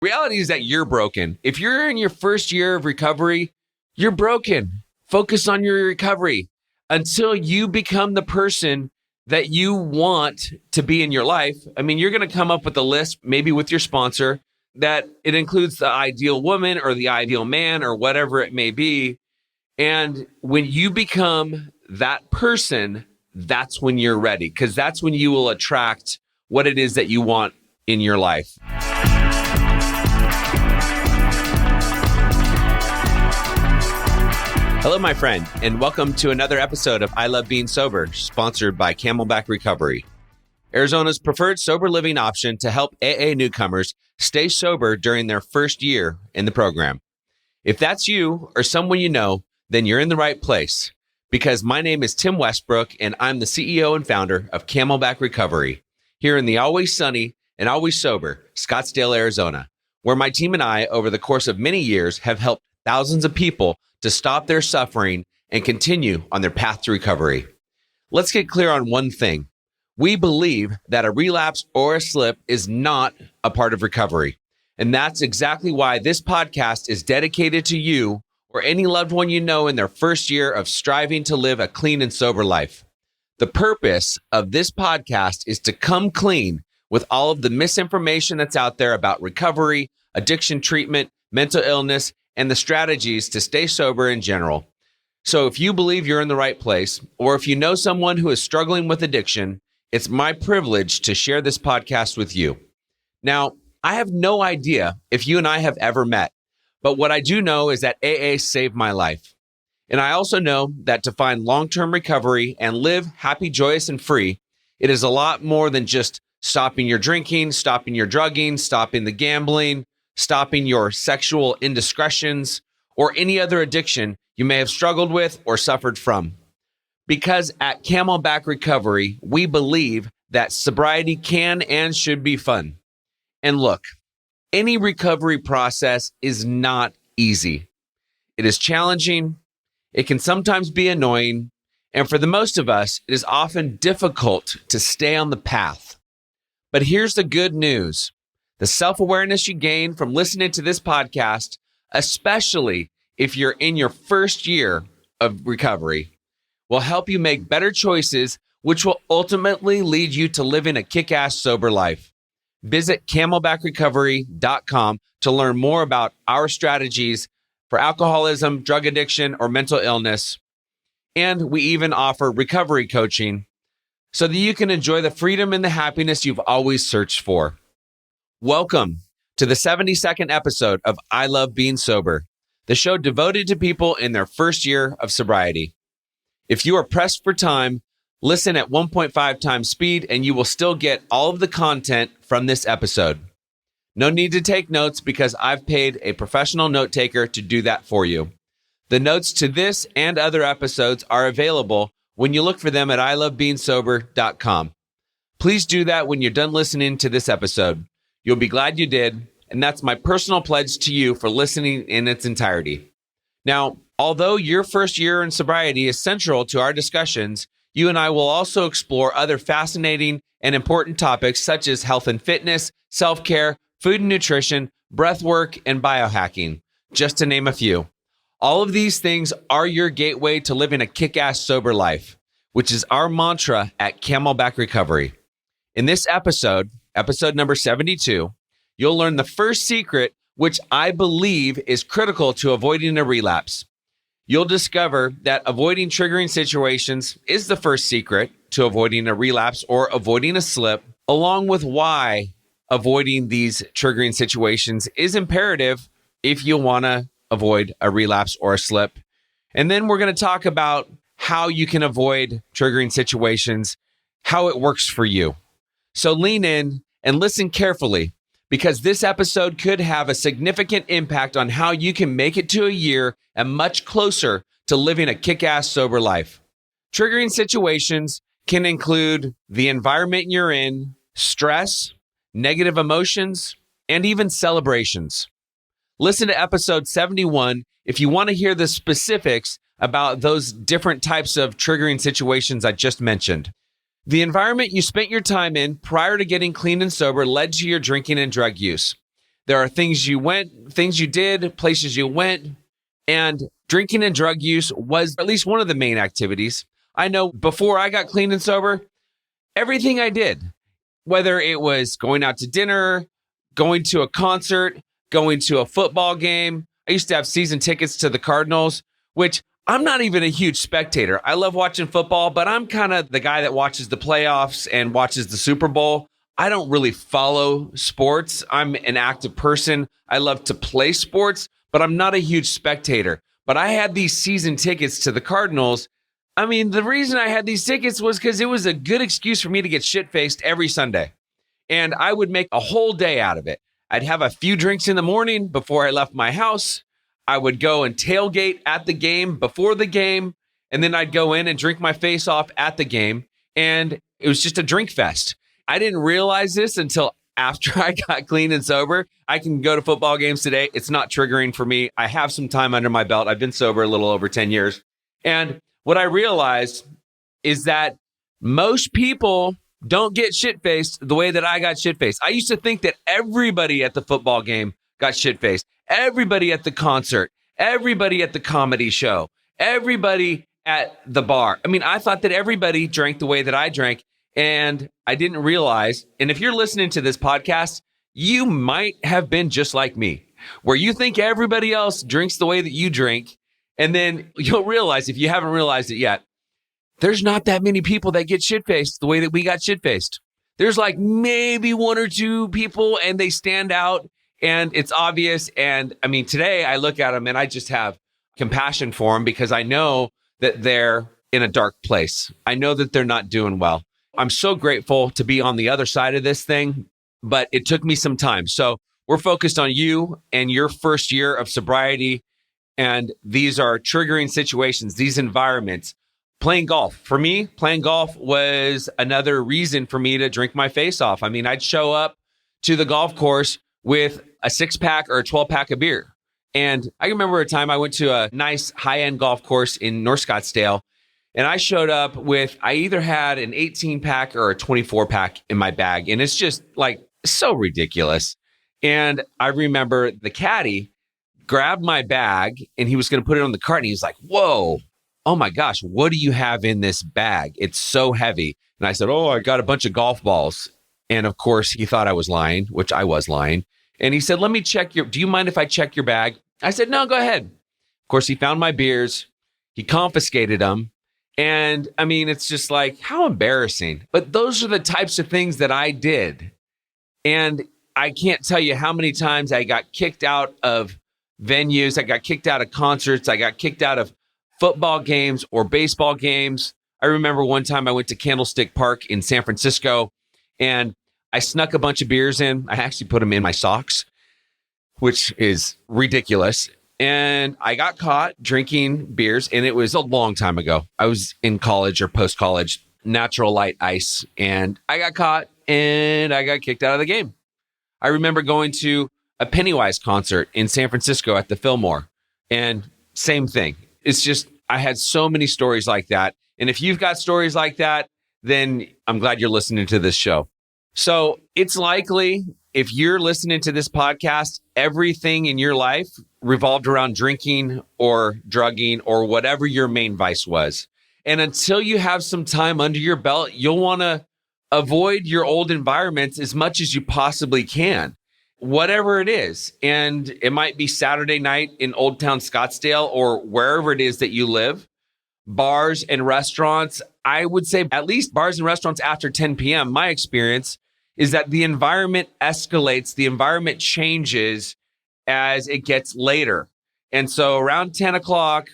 Reality is that you're broken. If you're in your first year of recovery, you're broken. Focus on your recovery until you become the person that you want to be in your life. I mean, you're going to come up with a list, maybe with your sponsor, that it includes the ideal woman or the ideal man or whatever it may be. And when you become that person, that's when you're ready, because that's when you will attract what it is that you want in your life. Hello, my friend, and welcome to another episode of I Love Being Sober, sponsored by Camelback Recovery, Arizona's preferred sober living option to help AA newcomers stay sober during their first year in the program. If that's you or someone you know, then you're in the right place, because my name is Tim Westbrook, and I'm the CEO and founder of Camelback Recovery here in the always sunny and always sober Scottsdale, Arizona, where my team and I, over the course of many years, have helped thousands of people to stop their suffering and continue on their path to recovery. Let's get clear on one thing. We believe that a relapse or a slip is not a part of recovery. And that's exactly why this podcast is dedicated to you or any loved one you know in their first year of striving to live a clean and sober life. The purpose of this podcast is to come clean with all of the misinformation that's out there about recovery, addiction treatment, mental illness, and the strategies to stay sober in general. So if you believe you're in the right place, or if you know someone who is struggling with addiction, it's my privilege to share this podcast with you. Now, I have no idea if you and I have ever met, but what I do know is that AA saved my life. And I also know that to find long-term recovery and live happy, joyous, and free, it is a lot more than just stopping your drinking, stopping your drugging, stopping the gambling, stopping your sexual indiscretions, or any other addiction you may have struggled with or suffered from. Because at Camelback Recovery, we believe that sobriety can and should be fun. And look, any recovery process is not easy. It is challenging, it can sometimes be annoying, and for the most of us, it is often difficult to stay on the path. But here's the good news. The self-awareness you gain from listening to this podcast, especially if you're in your first year of recovery, will help you make better choices, which will ultimately lead you to living a kick-ass sober life. Visit CamelbackRecovery.com to learn more about our strategies for alcoholism, drug addiction, or mental illness. And we even offer recovery coaching so that you can enjoy the freedom and the happiness you've always searched for. Welcome to the 72nd episode of I Love Being Sober, the show devoted to people in their first year of sobriety. If you are pressed for time, listen at 1.5 times speed and you will still get all of the content from this episode. No need to take notes because I've paid a professional note taker to do that for you. The notes to this and other episodes are available when you look for them at ilovebeingsober.com. Please do that when you're done listening to this episode. You'll be glad you did, and that's my personal pledge to you for listening in its entirety. Now, although your first year in sobriety is central to our discussions, you and I will also explore other fascinating and important topics such as health and fitness, self-care, food and nutrition, breath work, and biohacking, just to name a few. All of these things are your gateway to living a kick-ass sober life, which is our mantra at Camelback Recovery. In this episode number 72, you'll learn the first secret, which I believe is critical to avoiding a relapse. You'll discover that avoiding triggering situations is the first secret to avoiding a relapse or avoiding a slip, along with why avoiding these triggering situations is imperative if you want to avoid a relapse or a slip. And then we're going to talk about how you can avoid triggering situations, how it works for you. So lean in and listen carefully, because this episode could have a significant impact on how you can make it to a year and much closer to living a kick-ass sober life. Triggering situations can include the environment you're in, stress, negative emotions, and even celebrations. Listen to episode 71 if you want to hear the specifics about those different types of triggering situations I just mentioned. The environment you spent your time in prior to getting clean and sober led to your drinking and drug use. There are things you did, places you went, and drinking and drug use was at least one of the main activities. I know before I got clean and sober, everything I did, whether it was going out to dinner, going to a concert, going to a football game. I used to have season tickets to the Cardinals, which I'm not even a huge spectator. I love watching football, but I'm kind of the guy that watches the playoffs and watches the Super Bowl. I don't really follow sports. I'm an active person. I love to play sports, but I'm not a huge spectator. But I had these season tickets to the Cardinals. I mean, the reason I had these tickets was because it was a good excuse for me to get shit-faced every Sunday. And I would make a whole day out of it. I'd have a few drinks in the morning before I left my house. I would go and tailgate at the game before the game. And then I'd go in and drink my face off at the game. And it was just a drink fest. I didn't realize this until after I got clean and sober. I can go to football games today. It's not triggering for me. I have some time under my belt. I've been sober a little over 10 years. And what I realized is that most people don't get shit-faced the way that I got shit-faced. I used to think that everybody at the football game got shit-faced. Everybody at the concert, everybody at the comedy show, everybody at the bar. I mean, I thought that everybody drank the way that I drank, and I didn't realize, and if you're listening to this podcast, you might have been just like me, where you think everybody else drinks the way that you drink, and then you'll realize, if you haven't realized it yet, there's not that many people that get shit-faced the way that we got shit-faced. There's like maybe one or two people, and they stand out, and it's obvious. And I mean, today I look at them and I just have compassion for them because I know that they're in a dark place. I know that they're not doing well. I'm so grateful to be on the other side of this thing, but it took me some time. So we're focused on you and your first year of sobriety. And these are triggering situations, these environments. Playing golf. For me, playing golf was another reason for me to drink my face off. I mean, I'd show up to the golf course with a 6-pack or a 12-pack of beer. And I remember a time I went to a nice high-end golf course in North Scottsdale, and I showed up with, I either had an 18-pack or a 24-pack in my bag. And it's just like so ridiculous. And I remember the caddy grabbed my bag and he was going to put it on the cart. And he was like, whoa, oh my gosh, what do you have in this bag? It's so heavy. And I said, oh, I got a bunch of golf balls. And of course, he thought I was lying, which I was lying. And he said, let me check do you mind if I check your bag? I said, no, go ahead. Of course, he found my beers. He confiscated them. And I mean, it's just like, how embarrassing. But those are the types of things that I did. And I can't tell you how many times I got kicked out of venues. I got kicked out of concerts. I got kicked out of football games or baseball games. I remember one time I went to Candlestick Park in San Francisco and I snuck a bunch of beers in. I actually put them in my socks, which is ridiculous. And I got caught drinking beers, and it was a long time ago. I was in college or post-college, natural light ice, and I got caught and I got kicked out of the game. I remember going to a Pennywise concert in San Francisco at the Fillmore, and same thing. It's just, I had so many stories like that. And if you've got stories like that, then I'm glad you're listening to this show. So it's likely if you're listening to this podcast, everything in your life revolved around drinking or drugging or whatever your main vice was. And until you have some time under your belt, you'll want to avoid your old environments as much as you possibly can, whatever it is. And it might be Saturday night in Old Town Scottsdale or wherever it is that you live. Bars and restaurants, I would say at least bars and restaurants after 10 p.m., my experience is that the environment escalates, the environment changes as it gets later. And so around 10 o'clock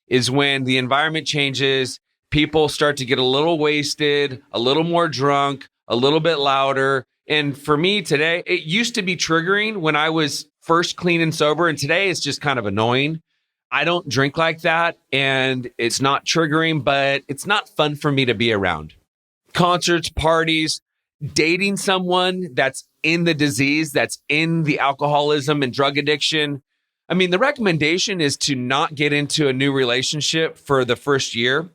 is when the environment changes. People start to get a little wasted, a little more drunk, a little bit louder. And for me today, it used to be triggering when I was first clean and sober. And today it's just kind of annoying. I don't drink like that, and it's not triggering, but it's not fun for me to be around. Concerts, parties, dating someone that's in the disease, that's in the alcoholism and drug addiction. I mean, the recommendation is to not get into a new relationship for the first year.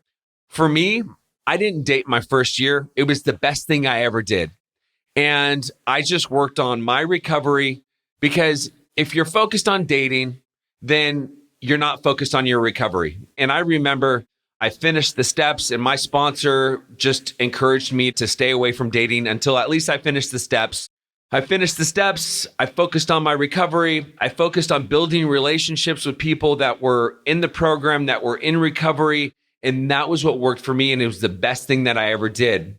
For me, I didn't date my first year. It was the best thing I ever did. And I just worked on my recovery Because if you're focused on dating, then you're not focused on your recovery. And I remember I finished the steps and my sponsor just encouraged me to stay away from dating until at least I finished the steps. I finished the steps. I focused on my recovery. I focused on building relationships with people that were in the program, that were in recovery. And that was what worked for me. And it was the best thing that I ever did.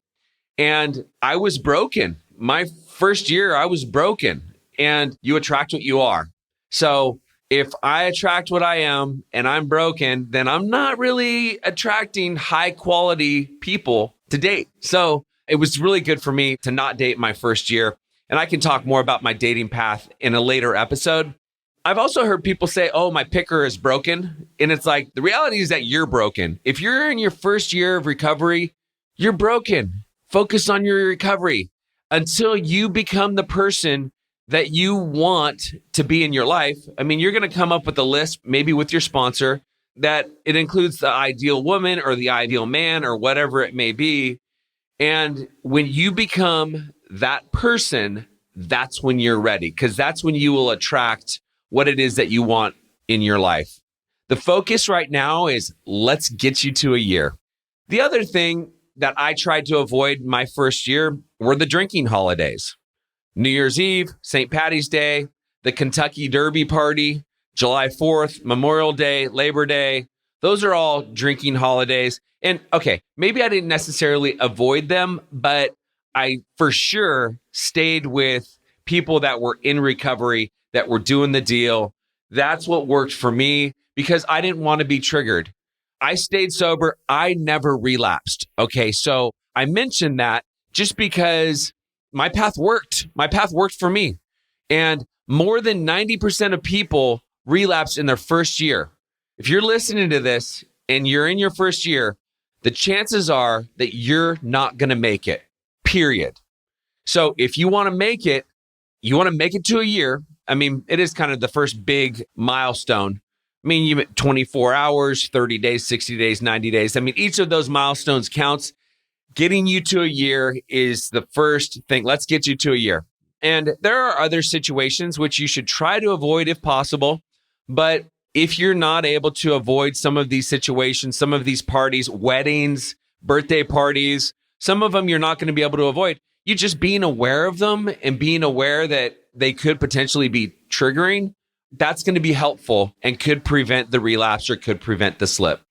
And I was broken. My first year, I was broken. And you attract what you are. So if I attract what I am and I'm broken, then I'm not really attracting high quality people to date. So it was really good for me to not date my first year. And I can talk more about my dating path in a later episode. I've also heard people say, oh, my picker is broken. And it's like, the reality is that you're broken. If you're in your first year of recovery, you're broken. Focus on your recovery until you become the person that you want to be in your life. I mean, you're going to come up with a list, maybe with your sponsor, that it includes the ideal woman or the ideal man or whatever it may be. And when you become that person, that's when you're ready, because that's when you will attract what it is that you want in your life. The focus right now is let's get you to a year. The other thing that I tried to avoid my first year were the drinking holidays. New Year's Eve, St. Patty's Day, the Kentucky Derby party, July 4th, Memorial Day, Labor Day. Those are all drinking holidays. And okay, maybe I didn't necessarily avoid them, but I for sure stayed with people that were in recovery, that were doing the deal. That's what worked for me because I didn't want to be triggered. I stayed sober. I never relapsed. Okay, so I mentioned that just because my path worked. My path worked for me. And more than 90% of people relapse in their first year. If you're listening to this and you're in your first year, the chances are that you're not going to make it, period. So if you want to make it, you want to make it to a year. I mean, it is kind of the first big milestone. I mean, you 24 hours, 30 days, 60 days, 90 days. I mean, each of those milestones counts. Getting you to a year is the first thing. Let's get you to a year. And there are other situations which you should try to avoid if possible. But if you're not able to avoid some of these situations, some of these parties, weddings, birthday parties, some of them you're not going to be able to avoid. You just being aware of them and being aware that they could potentially be triggering, that's going to be helpful and could prevent the relapse or could prevent the slip.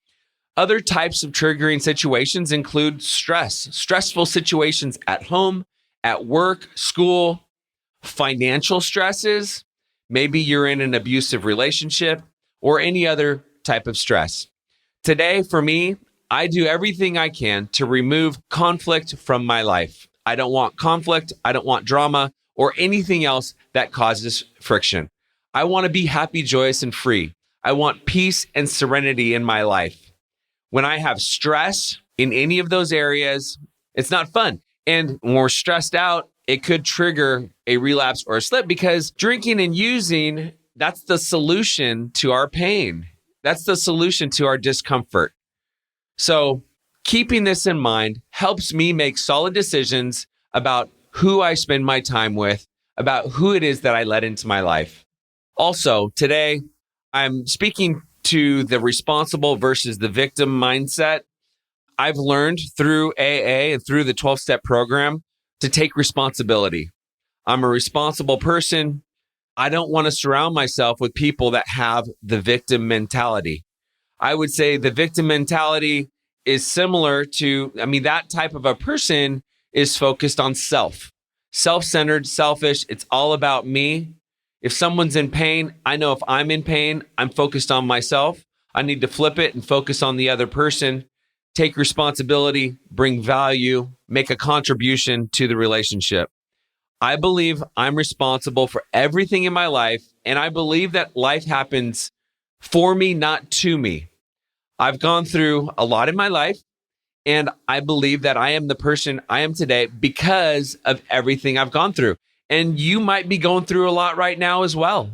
Other types of triggering situations include stressful situations at home, at work, school, financial stresses. Maybe you're in an abusive relationship or any other type of stress. Today, for me, I do everything I can to remove conflict from my life. I don't want conflict. I don't want drama or anything else that causes friction. I want to be happy, joyous, and free. I want peace and serenity in my life. When I have stress in any of those areas, it's not fun. And when we're stressed out, it could trigger a relapse or a slip because drinking and using, that's the solution to our pain. That's the solution to our discomfort. So keeping this in mind helps me make solid decisions about who I spend my time with, about who it is that I let into my life. Also, today, I'm speaking to the responsible versus the victim mindset. I've learned through AA and through the 12-step program to take responsibility. I'm a responsible person. I don't want to surround myself with people that have the victim mentality. I would say the victim mentality is similar to, that type of a person is focused on self-centered, selfish. It's all about me. If someone's in pain, I know if I'm in pain, I'm focused on myself. I need to flip it and focus on the other person, take responsibility, bring value, make a contribution to the relationship. I believe I'm responsible for everything in my life, and I believe that life happens for me, not to me. I've gone through a lot in my life, and I believe that I am the person I am today because of everything I've gone through. And you might be going through a lot right now as well.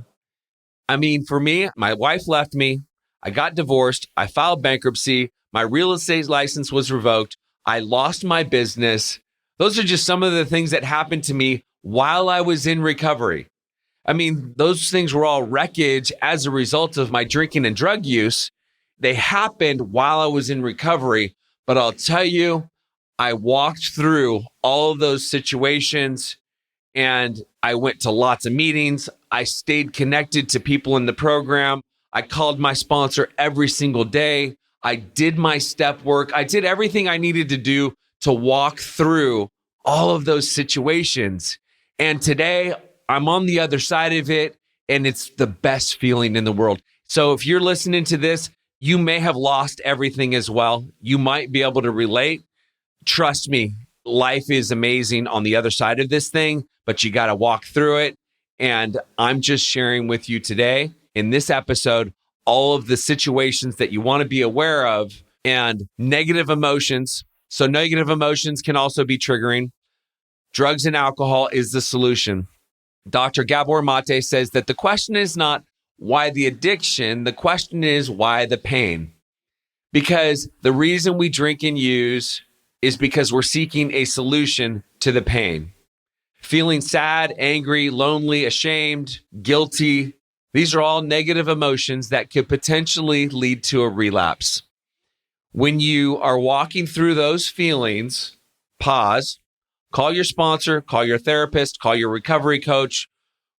For me, my wife left me. I got divorced. I filed bankruptcy. My real estate license was revoked. I lost my business. Those are just some of the things that happened to me while I was in recovery. I mean, those things were all wreckage as a result of my drinking and drug use. They happened while I was in recovery, but I'll tell you, I walked through all of those situations and I went to lots of meetings. I stayed connected to people in the program. I called my sponsor every single day. I did my step work. I did everything I needed to do to walk through all of those situations. And today I'm on the other side of it, and it's the best feeling in the world. So if you're listening to this, you may have lost everything as well. You might be able to relate. Trust me, life is amazing on the other side of this thing, but you got to walk through it. And I'm just sharing with you today in this episode all of the situations that you want to be aware of and negative emotions. So negative emotions can also be triggering. Drugs and alcohol is the solution. Dr. Gabor Mate says that the question is not why the addiction, the question is why the pain. Because the reason we drink and use is because we're seeking a solution to the pain. Feeling sad, angry, lonely, ashamed, guilty, these are all negative emotions that could potentially lead to a relapse. When you are walking through those feelings, pause, call your sponsor, call your therapist, call your recovery coach,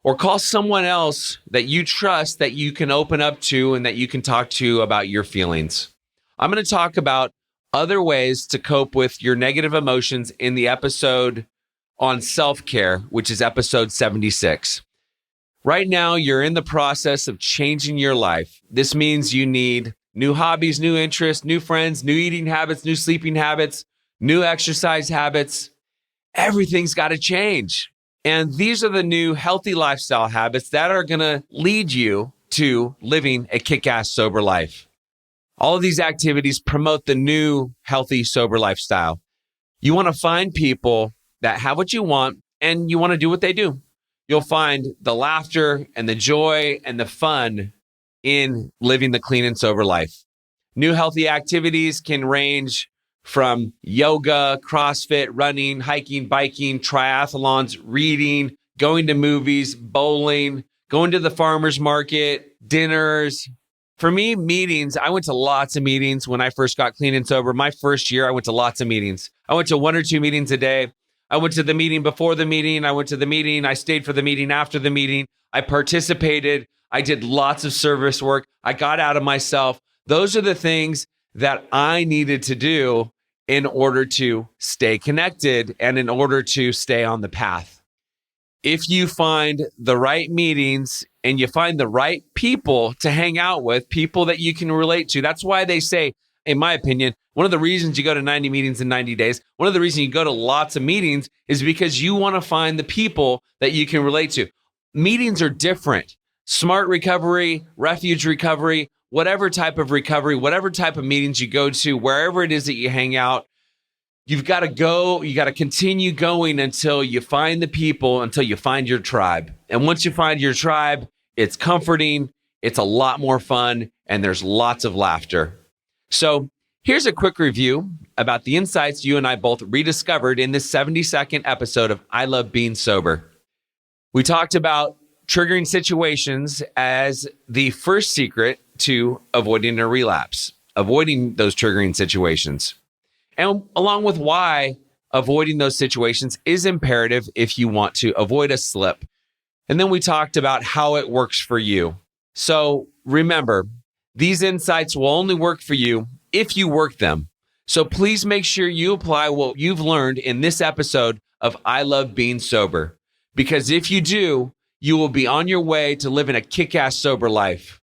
or call someone else that you trust that you can open up to and that you can talk to about your feelings. I'm going to talk about other ways to cope with your negative emotions in the episode on self-care, which is episode 76. Right now, you're in the process of changing your life. This means you need new hobbies, new interests, new friends, new eating habits, new sleeping habits, new exercise habits. Everything's got to change. And these are the new healthy lifestyle habits that are going to lead you to living a kick-ass sober life. All of these activities promote the new healthy sober lifestyle. You want to find people that have what you want and you want to do what they do. You'll find the laughter and the joy and the fun in living the clean and sober life. New healthy activities can range from yoga, CrossFit, running, hiking, biking, triathlons, reading, going to movies, bowling, going to the farmer's market, dinners. For me, meetings, I went to lots of meetings when I first got clean and sober. My first year, I went to lots of meetings. I went to 1 or 2 meetings a day. I went to the meeting before the meeting. I went to the meeting. I stayed for the meeting after the meeting. I participated. I did lots of service work. I got out of myself. Those are the things that I needed to do in order to stay connected and in order to stay on the path. If you find the right meetings and you find the right people to hang out with, people that you can relate to, that's why they say, in my opinion, one of the reasons you go to 90 meetings in 90 days, one of the reasons you go to lots of meetings is because you want to find the people that you can relate to. Meetings are different. Smart recovery, refuge recovery, whatever type of recovery, whatever type of meetings you go to, wherever it is that you hang out, you've got to go, you got to continue going until you find the people, until you find your tribe. And once you find your tribe, it's comforting, it's a lot more fun, and there's lots of laughter. So here's a quick review about the insights you and I both rediscovered in this 72nd episode of I Love Being Sober. We talked about triggering situations as the first secret to avoiding a relapse, avoiding those triggering situations. And along with why avoiding those situations is imperative if you want to avoid a slip. And then we talked about how it works for you. So remember, these insights will only work for you if you work them. So please make sure you apply what you've learned in this episode of I Love Being Sober. Because if you do, you will be on your way to living a kick-ass sober life.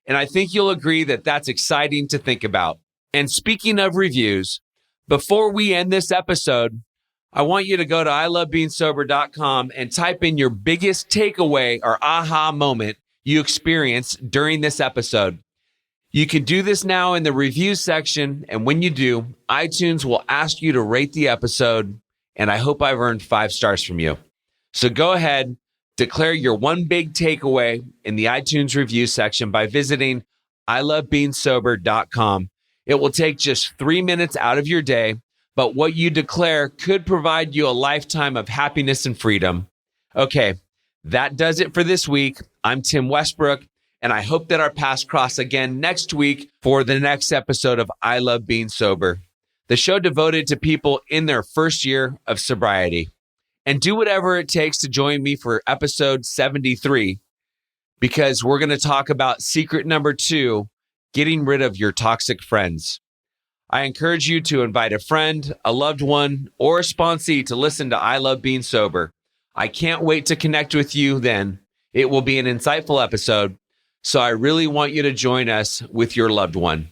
And I think you'll agree that that's exciting to think about. And speaking of reviews, before we end this episode, I want you to go to ilovebeingsober.com and type in your biggest takeaway or aha moment you experienced during this episode. You can do this now in the review section, and when you do, iTunes will ask you to rate the episode, and I hope I've earned 5 stars from you. So go ahead, declare your one big takeaway in the iTunes review section by visiting ilovebeingsober.com. It will take just 3 minutes out of your day, but what you declare could provide you a lifetime of happiness and freedom. Okay, That does it for this week. I'm Tim Westbrook, and I hope that our paths cross again next week for the next episode of I Love Being Sober, the show devoted to people in their first year of sobriety. And do whatever it takes to join me for episode 73, because we're going to talk about secret number 2, getting rid of your toxic friends. I encourage you to invite a friend, a loved one, or a sponsee to listen to I Love Being Sober. I can't wait to connect with you then. It will be an insightful episode, so I really want you to join us with your loved one.